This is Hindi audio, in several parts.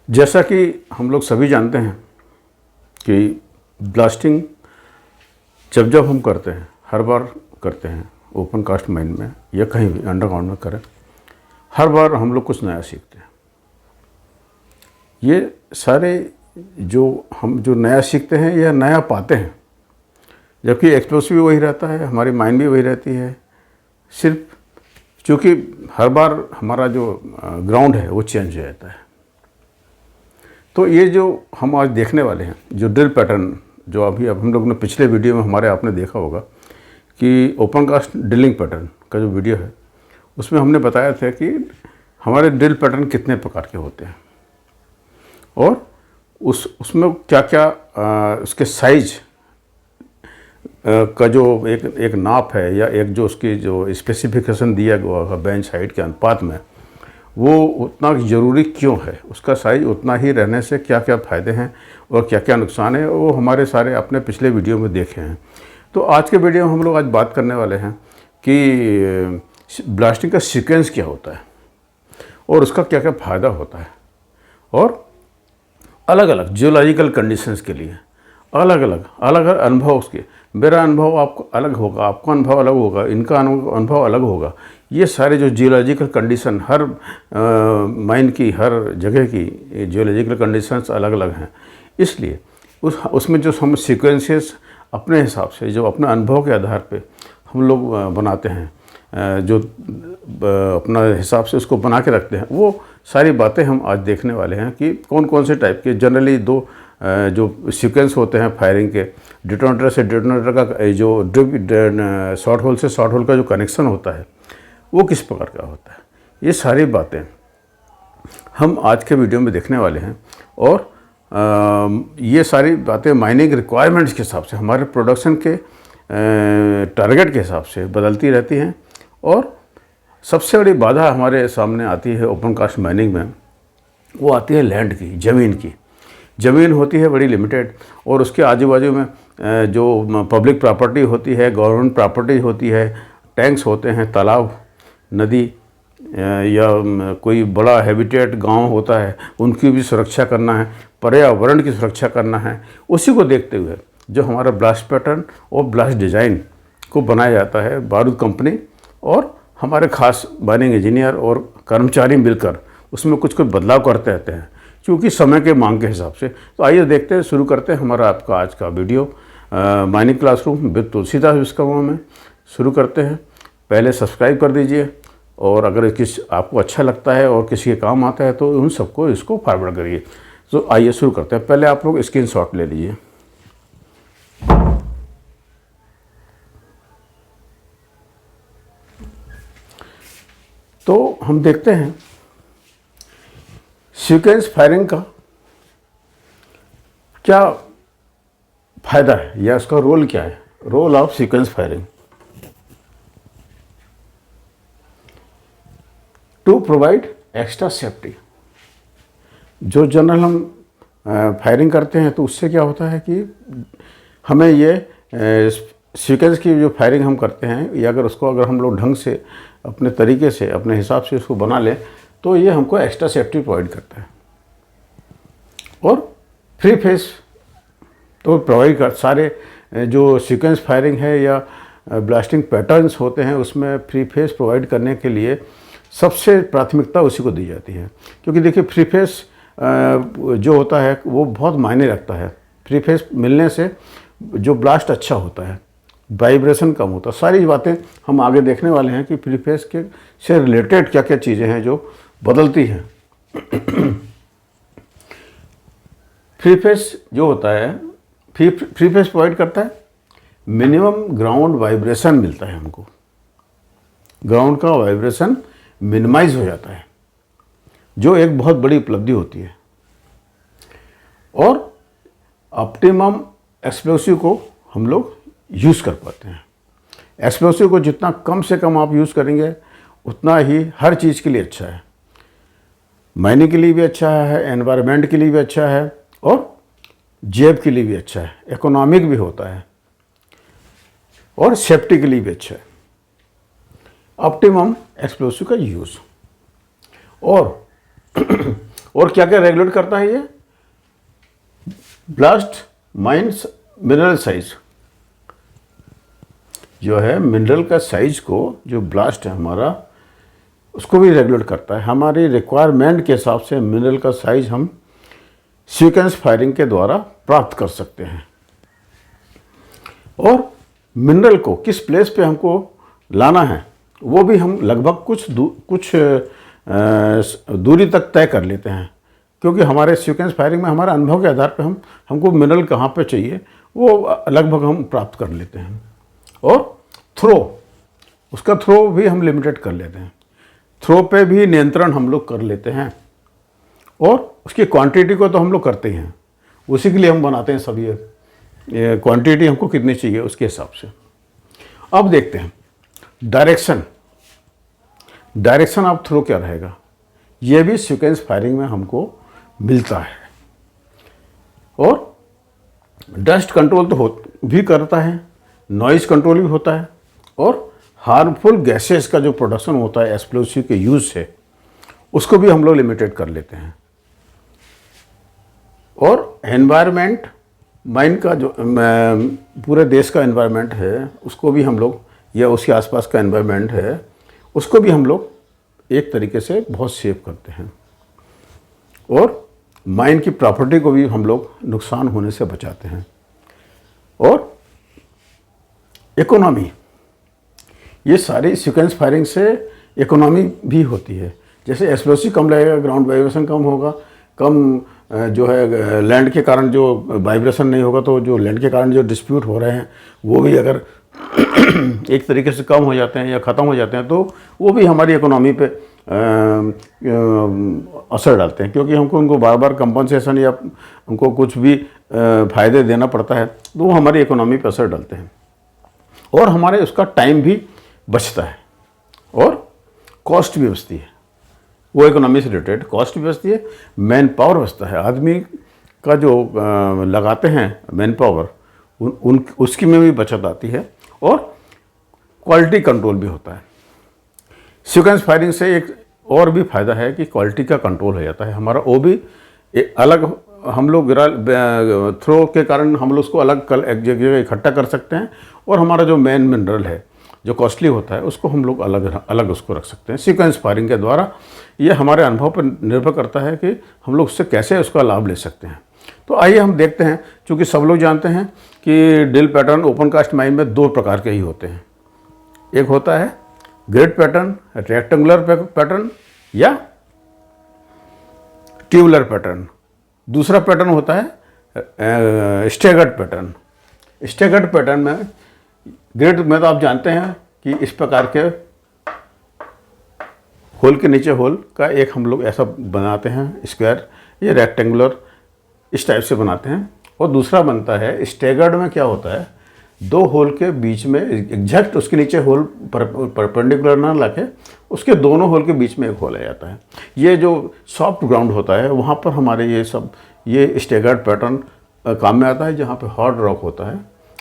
जैसा कि हम लोग सभी जानते हैं कि ब्लास्टिंग जब जब हम करते हैं, हर बार करते हैं, ओपन कास्ट माइन में या कहीं भी अंडरग्राउंड में करें, हर बार हम लोग कुछ नया सीखते हैं। ये सारे जो नया सीखते हैं या नया पाते हैं, जबकि एक्सप्लोसिव भी वही रहता है, हमारी माइंड भी वही रहती है। सिर्फ चूँकि हर बार हमारा जो ग्राउंड है वो चेंज हो जाता है। तो ये जो हम आज देखने वाले हैं, जो ड्रिल पैटर्न, जो अभी अब हम लोग ने पिछले वीडियो में हमारे आपने देखा होगा कि ओपन कास्ट ड्रिलिंग पैटर्न का जो वीडियो है, उसमें हमने बताया था कि हमारे ड्रिल पैटर्न कितने प्रकार के होते हैं और उसमें क्या क्या उसके साइज का जो एक नाप है या एक जो उसकी जो स्पेसिफिकेशन दिया गया होगा बेंच हाइट के अनुपात में, वो उतना ज़रूरी क्यों है, उसका साइज उतना ही रहने से क्या क्या फ़ायदे हैं और क्या क्या नुकसान है, वो हमारे सारे अपने पिछले वीडियो में देखे हैं। तो आज के वीडियो में हम लोग आज बात करने वाले हैं कि ब्लास्टिंग का सीक्वेंस क्या होता है और उसका क्या क्या फ़ायदा होता है, और अलग अलग जियोलॉजिकल कंडीशंस के लिए अलग अलग अनुभव उसके, मेरा अनुभव आपको अलग होगा, आपका अनुभव अलग होगा, इनका अनुभव अलग होगा। ये सारे जो जियोलॉजिकल कंडीशन, हर माइन की, हर जगह की जियोलॉजिकल कंडीशंस अलग अलग हैं, इसलिए उसमें जो हम सीक्वेंसेस अपने हिसाब से, जो अपने अनुभव के आधार पे हम लोग बनाते हैं, जो अपना हिसाब से उसको बना के रखते हैं, वो सारी बातें हम आज देखने वाले हैं कि कौन कौन से टाइप के जनरली दो जो सीक्वेंस होते हैं फायरिंग के, डिटोनेटर से डिटोनेटर का जो शॉर्ट होल से शॉर्ट होल का जो कनेक्शन होता है वो किस प्रकार का होता है, ये सारी बातें हम आज के वीडियो में देखने वाले हैं। और ये सारी बातें माइनिंग रिक्वायरमेंट्स के हिसाब से, हमारे प्रोडक्शन के टारगेट के हिसाब से बदलती रहती हैं। और सबसे बड़ी बाधा हमारे सामने आती है ओपन कास्ट माइनिंग में, वो आती है लैंड की, ज़मीन की। ज़मीन होती है बड़ी लिमिटेड और उसके आजू बाजू में जो पब्लिक प्रॉपर्टी होती है, गवर्नमेंट प्रॉपर्टी होती है, टैंक्स होते हैं, तालाब, नदी या कोई बड़ा हैबिटेट गांव होता है, उनकी भी सुरक्षा करना है, पर्यावरण की सुरक्षा करना है। उसी को देखते हुए जो हमारा ब्लास्ट पैटर्न और ब्लास्ट डिज़ाइन को बनाया जाता है, बारूद कंपनी और हमारे खास माइनिंग इंजीनियर और कर्मचारी मिलकर उसमें कुछ कुछ बदलाव करते रहते हैं, क्योंकि समय के मांग के हिसाब से। तो आइए देखते हैं, शुरू करते हैं हमारा आपका आज का video mining classroom with Tulsidas Vishwakarma में। शुरू करते हैं। पहले सब्सक्राइब कर दीजिए और अगर आपको अच्छा लगता है और किसी के काम आता है तो उन सबको इसको फॉरवर्ड करिए। तो आइए शुरू करते हैं। पहले आप लोग स्क्रीनशॉट ले लीजिए। तो हम देखते हैं सीक्वेंस फायरिंग का क्या फायदा है या उसका रोल क्या है। Role of sequence firing to provide extra safety. जो जनरल हम फायरिंग करते हैं तो उससे क्या होता है कि हमें ये सीक्वेंस की जो फायरिंग हम करते हैं, या अगर हम लोग ढंग से अपने तरीके से अपने हिसाब से उसको बना लें तो ये हमको एक्स्ट्रा सेफ्टी प्रोवाइड करता है। और फ्री फेस तो प्रोवाइड कर, सारे जो सीक्वेंस फायरिंग है या ब्लास्टिंग पैटर्न्स होते हैं उसमें फ्री फेस प्रोवाइड करने के लिए सबसे प्राथमिकता उसी को दी जाती है। क्योंकि देखिए फ्री फेस जो होता है वो बहुत मायने रखता है। फ्री फेस मिलने से जो ब्लास्ट अच्छा होता है, वाइब्रेशन कम होता है, सारी बातें हम आगे देखने वाले हैं कि फ्री फेस के से रिलेटेड क्या क्या चीज़ें हैं जो बदलती हैं। फ्री फेस जो होता है, फ्री फेस प्रोवाइड करता है, मिनिमम ग्राउंड वाइब्रेशन मिलता है हमको, ग्राउंड का वाइब्रेशन मिनिमाइज हो जाता है, जो एक बहुत बड़ी उपलब्धि होती है। और ऑप्टिमम एक्सप्लोसिव को हम लोग यूज़ कर पाते हैं। एक्सप्लोसिव को जितना कम से कम आप यूज़ करेंगे उतना ही हर चीज़ के लिए अच्छा है। माइनिंग के लिए भी अच्छा है, एनवायरनमेंट के लिए भी अच्छा है और जेब के लिए भी अच्छा है, इकोनॉमिक भी होता है और सेफ्टी के लिए भी अच्छा है। ऑप्टिमम एक्सप्लोसिव का यूज़ और और क्या क्या रेगुलेट करता है ये? Blast, mines, mineral size. जो है मिनरल का साइज को, जो ब्लास्ट है हमारा, उसको भी रेगुलेट करता है। हमारी रिक्वायरमेंट के हिसाब से मिनरल का साइज हम सीक्वेंस फायरिंग के द्वारा प्राप्त कर सकते हैं। और मिनरल को किस प्लेस पे हमको लाना है वो भी हम लगभग कुछ दूरी तक तय कर लेते हैं, क्योंकि हमारे सीक्वेंस फायरिंग में हमारे अनुभव के आधार पे हमको मिनरल कहाँ पे चाहिए वो लगभग हम प्राप्त कर लेते हैं। और थ्रो, उसका थ्रो भी हम लिमिटेड कर लेते हैं। थ्रो पे भी नियंत्रण हम लोग कर लेते हैं। और उसकी क्वांटिटी को तो हम लोग करते ही हैं, उसी के लिए हम बनाते हैं सब। ये क्वांटिटी हमको कितनी चाहिए उसके हिसाब से। अब देखते हैं डायरेक्शन। डायरेक्शन ऑफ थ्रो क्या रहेगा, ये भी सीक्वेंस फायरिंग में हमको मिलता है। और डस्ट कंट्रोल तो भी करता है, नॉइज़ कंट्रोल भी होता है, और हार्मफुल गैसेस का जो प्रोडक्शन होता है एक्सप्लोसिव के यूज़ से, उसको भी हम लोग लिमिटेड कर लेते हैं। और एनवायरनमेंट, माइन का जो पूरे देश का एनवायरनमेंट है उसको भी हम लोग, या उसके आसपास का एनवायरनमेंट है उसको भी हम लोग एक तरीके से बहुत सेव करते हैं। और माइन की प्रॉपर्टी को भी हम लोग नुकसान होने से बचाते हैं। और इकोनॉमी, ये सारी सीक्वेंस फायरिंग से इकोनॉमी भी होती है। जैसे एक्सप्लोसिव कम लगेगा, ग्राउंड वाइब्रेशन कम होगा, कम जो है लैंड के कारण जो वाइब्रेशन नहीं होगा, तो जो लैंड के कारण जो डिस्प्यूट हो रहे हैं वो भी अगर एक तरीके से कम हो जाते हैं या ख़त्म हो जाते हैं, तो वो भी हमारी इकोनॉमी पे असर डालते हैं, क्योंकि हमको उनको बार बार कंपनसेशन या उनको कुछ भी फ़ायदे देना पड़ता है, तो वो हमारी इकोनॉमी पे असर डालते हैं। और हमारे उसका टाइम भी बचता है, और कॉस्ट भी बचती है। वो इकोनॉमी से रिलेटेड कॉस्ट भी बचती है, मैन पावर बचता है। आदमी का जो लगाते हैं मैन पावर, उसकी में भी बचत आती है। और क्वालिटी कंट्रोल भी होता है। सीक्वेंस फायरिंग से एक और भी फ़ायदा है कि क्वालिटी का कंट्रोल हो जाता है हमारा। वो भी एक अलग, हम लोग थ्रो के कारण हम लोग उसको अलग एक जगह इकट्ठा कर सकते हैं, और हमारा जो मेन मिनरल है जो कॉस्टली होता है उसको हम लोग अलग उसको रख सकते हैं सीक्वेंस फायरिंग के द्वारा। ये हमारे अनुभव पर निर्भर करता है कि हम लोग उससे कैसे उसका लाभ ले सकते हैं। तो आइए हम देखते हैं, क्योंकि सब लोग जानते हैं कि drill pattern open cast mine में दो प्रकार के ही होते हैं। एक होता है ग्रिड पैटर्न, रेक्टेंगुलर पैटर्न या ट्यूबुलर पैटर्न। दूसरा पैटर्न होता है स्टैगर्ड पैटर्न। स्टैगर्ड पैटर्न में, ग्रिड में तो आप जानते हैं कि इस प्रकार के होल के नीचे होल का एक हम लोग ऐसा बनाते हैं स्क्वायर, ये रेक्टेंगुलर इस टाइप से बनाते हैं। और दूसरा बनता है स्टैगर्ड में, क्या होता है दो होल के बीच में एग्जैक्ट उसके नीचे होल परपेंडिकुलर ना रखे, उसके दोनों होल के बीच में एक होल आ जाता है। ये जो सॉफ्ट ग्राउंड होता है वहाँ पर हमारे ये स्टैगर्ड पैटर्न काम में आता है। जहाँ पे हार्ड रॉक होता है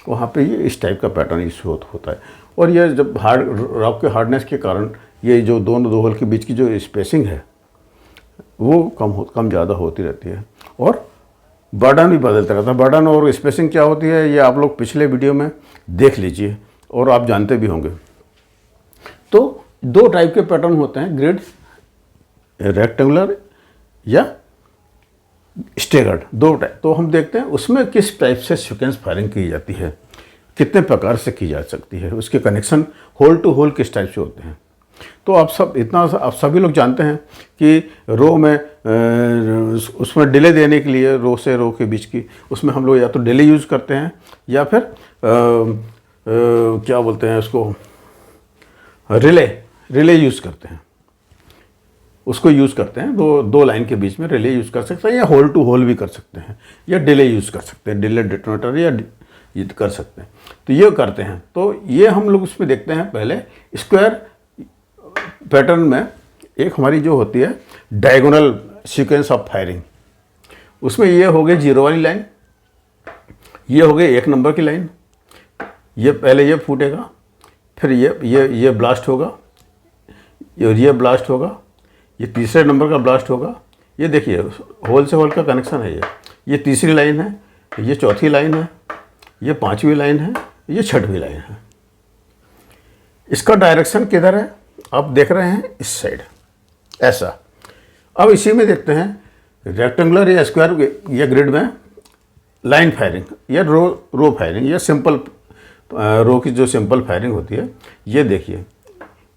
वहाँ पे ये इस टाइप का पैटर्न इशू होता है। और ये जब हार्ड रॉक के हार्डनेस के कारण ये जो दो होल के बीच की जो स्पेसिंग है वो कम ज़्यादा होती रहती है। और बर्डन भी बदलता रहता है। बर्डन और स्पेसिंग क्या होती है ये आप लोग पिछले वीडियो में देख लीजिए, और आप जानते भी होंगे। तो दो टाइप के पैटर्न होते हैं, ग्रिड, रेक्टेंगुलर या स्टैगर्ड, दो टाइप। तो हम देखते हैं उसमें किस टाइप से सीक्वेंस फायरिंग की जाती है, कितने प्रकार से की जा सकती है, उसके कनेक्शन होल टू होल किस टाइप से होते हैं। तो आप सभी लोग जानते हैं कि रो में उसमें डिले देने के लिए रो से रो के बीच की, उसमें हम लोग या तो डिले यूज़ करते हैं या फिर क्या बोलते हैं उसको, रिले यूज़ करते हैं। उसको यूज़ करते हैं, दो लाइन के बीच में रिले यूज़ कर सकते हैं, या होल टू होल भी कर सकते हैं, या डिले यूज़ कर सकते हैं, डिले डिटोनेटर या ये कर सकते हैं। तो ये करते हैं। तो ये हम लोग उसमें देखते हैं। पहले स्क्वायर पैटर्न में एक हमारी जो होती है डायगोनल सीक्वेंस ऑफ फायरिंग, उसमें ये हो गई 0 वाली लाइन, ये हो गई 1 नंबर की लाइन, ये पहले ये फूटेगा, फिर ये ब्लास्ट होगा, ये ब्लास्ट होगा, ये तीसरे नंबर का ब्लास्ट होगा, ये देखिए होल से होल का कनेक्शन है ये तीसरी लाइन है, ये चौथी लाइन है, ये पांचवी लाइन है, ये छठवीं लाइन है। इसका डायरेक्शन किधर है आप देख रहे हैं, इस साइड ऐसा। अब इसी में देखते हैं रेक्टेंगुलर या स्क्वायर या ग्रिड में लाइन फायरिंग या रो फायरिंग या सिंपल रो की जो सिंपल फायरिंग होती है। ये देखिए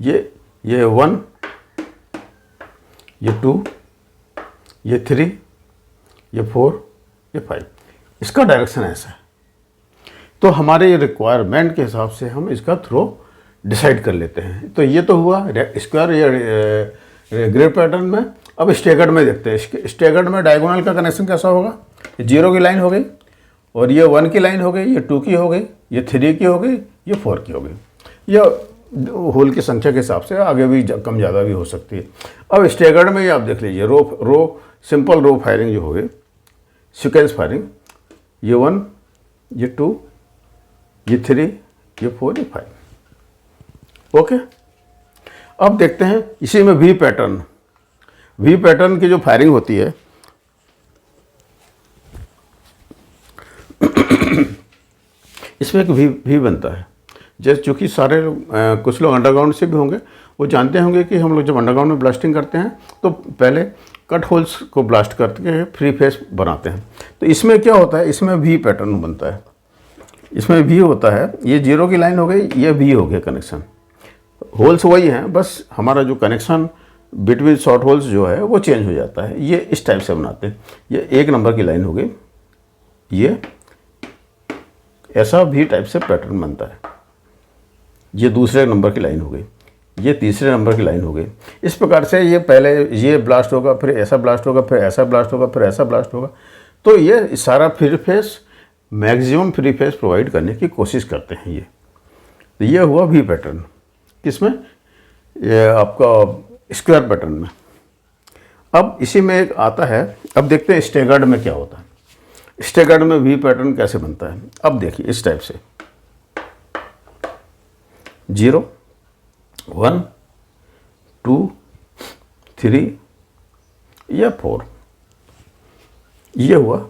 ये 1, ये 2, ये 3, ये 4, ये 5, इसका डायरेक्शन ऐसा है। तो हमारे रिक्वायरमेंट के हिसाब से हम इसका थ्रो डिसाइड कर लेते हैं। तो ये तो हुआ स्क्वायर या ग्रिड पैटर्न में। अब स्टेगर्ड में देखते हैं। स्टेगर्ड में डायगोनल का कनेक्शन कैसा होगा, 0 की लाइन हो गई, और ये 1 की लाइन हो गई, ये 2 की हो गई, ये 3 की हो गई, ये 4 की हो गई। यह होल की संख्या के हिसाब से आगे भी कम ज़्यादा भी हो सकती है। अब स्टेगर्ड में ये आप देख लीजिए रो सिंपल रो फायरिंग जो हो गई, सीक्वेंस फायरिंग, ये 1, ये 2, ये 3, ये 4, ये 5। ओके, अब देखते हैं इसी में वी पैटर्न की जो फायरिंग होती है, इसमें एक वी बनता है। जैसे चूँकि सारे कुछ लोग अंडरग्राउंड से भी होंगे, वो जानते होंगे कि हम लोग जब अंडरग्राउंड में ब्लास्टिंग करते हैं तो पहले कट होल्स को ब्लास्ट करके फ्री फेस बनाते हैं। तो इसमें क्या होता है, इसमें वी पैटर्न बनता है। इसमें वी होता है, ये 0 की लाइन हो गई, ये वी हो गया कनेक्शन। होल्स वही हैं, बस हमारा जो कनेक्शन बिटवीन शॉर्ट होल्स जो है वो चेंज हो जाता है। ये इस टाइप से बनाते हैं। ये 1 नंबर की लाइन हो गई, ये ऐसा भी टाइप से पैटर्न बनता है। ये दूसरे नंबर की लाइन हो गई, ये तीसरे नंबर की लाइन हो गई। इस प्रकार से ये पहले ये ब्लास्ट होगा, फिर ऐसा ब्लास्ट होगा, फिर ऐसा ब्लास्ट होगा, फिर ऐसा ब्लास्ट होगा। तो ये सारा free face, maximum free face provide करने की कोशिश करते हैं ये। तो ये हुआ वी पैटर्न, किसमें, ये आपका स्क्वायर पैटर्न में। अब इसी में एक आता है, अब देखते हैं स्टेगर्ड में क्या होता है। स्टेगर्ड में वी पैटर्न कैसे बनता है। अब देखिए इस टाइप से 0, 1, 2, 3 या 4, ये हुआ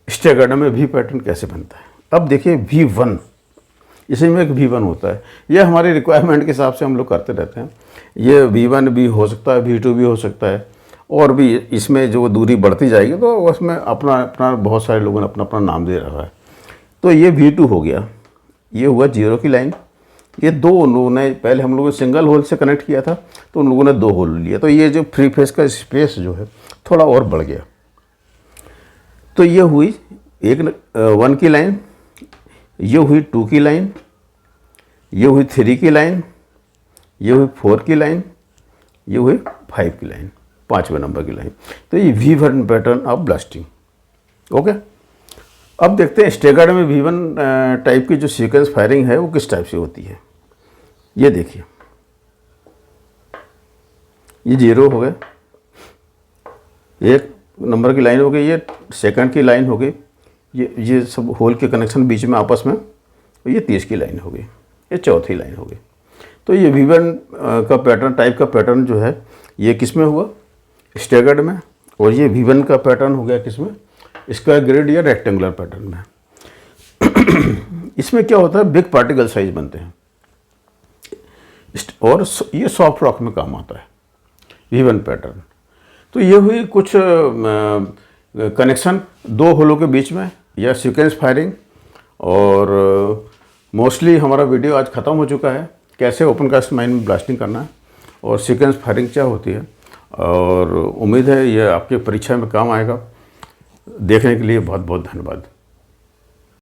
स्टेगर्ड में वी पैटर्न कैसे बनता है। अब देखिए V1, इसी में एक V1 होता है। ये हमारी रिक्वायरमेंट के हिसाब से हम लोग करते रहते हैं। ये V1 भी हो सकता है, V2 भी हो सकता है, और भी इसमें जो दूरी बढ़ती जाएगी तो उसमें अपना अपना बहुत सारे लोगों ने अपना अपना नाम दे रखा है। तो ये V2 हो गया, ये हुआ 0 की लाइन। ये दो लोगों ने, पहले हम लोगों ने सिंगल होल से कनेक्ट किया था तो उन लोगों ने 2 होल लिया, तो ये जो फ्री फेस का स्पेस जो है थोड़ा और बढ़ गया। तो ये हुई 1 की लाइन, ये हुई 2 की लाइन, ये हुई 3 की लाइन, ये हुई 4 की लाइन, ये हुई 5 की लाइन, 5वें नंबर की लाइन। तो ये V1 pattern of blasting. Okay, अब देखते हैं स्टेगर्ड में V1 टाइप की जो सीक्वेंस फायरिंग है वो किस टाइप से होती है। ये देखिए, ये 0 हो गए, 1 नंबर की लाइन हो गई, ये सेकंड की लाइन हो गई, ये सब होल के कनेक्शन बीच में आपस में, ये 30 की लाइन हो गई, ये चौथी लाइन हो गई। तो ये V1 का पैटर्न टाइप का पैटर्न जो है ये किस में हुआ, स्टेगर्ड में। और ये V1 का पैटर्न हो गया किस में, स्क्वायर ग्रिड या रेक्टेंगुलर पैटर्न में। इसमें क्या होता है, बिग पार्टिकल साइज बनते हैं, और ये सॉफ्ट रॉक में काम आता है V1 पैटर्न। तो ये हुई कुछ कनेक्शन 2 होलों के बीच में या सीक्वेंस फायरिंग। और मोस्टली हमारा वीडियो आज ख़त्म हो चुका है, कैसे ओपन कास्ट माइन में ब्लास्टिंग करना है और सीक्वेंस फायरिंग क्या होती है। और उम्मीद है ये आपके परीक्षा में काम आएगा। देखने के लिए बहुत बहुत धन्यवाद।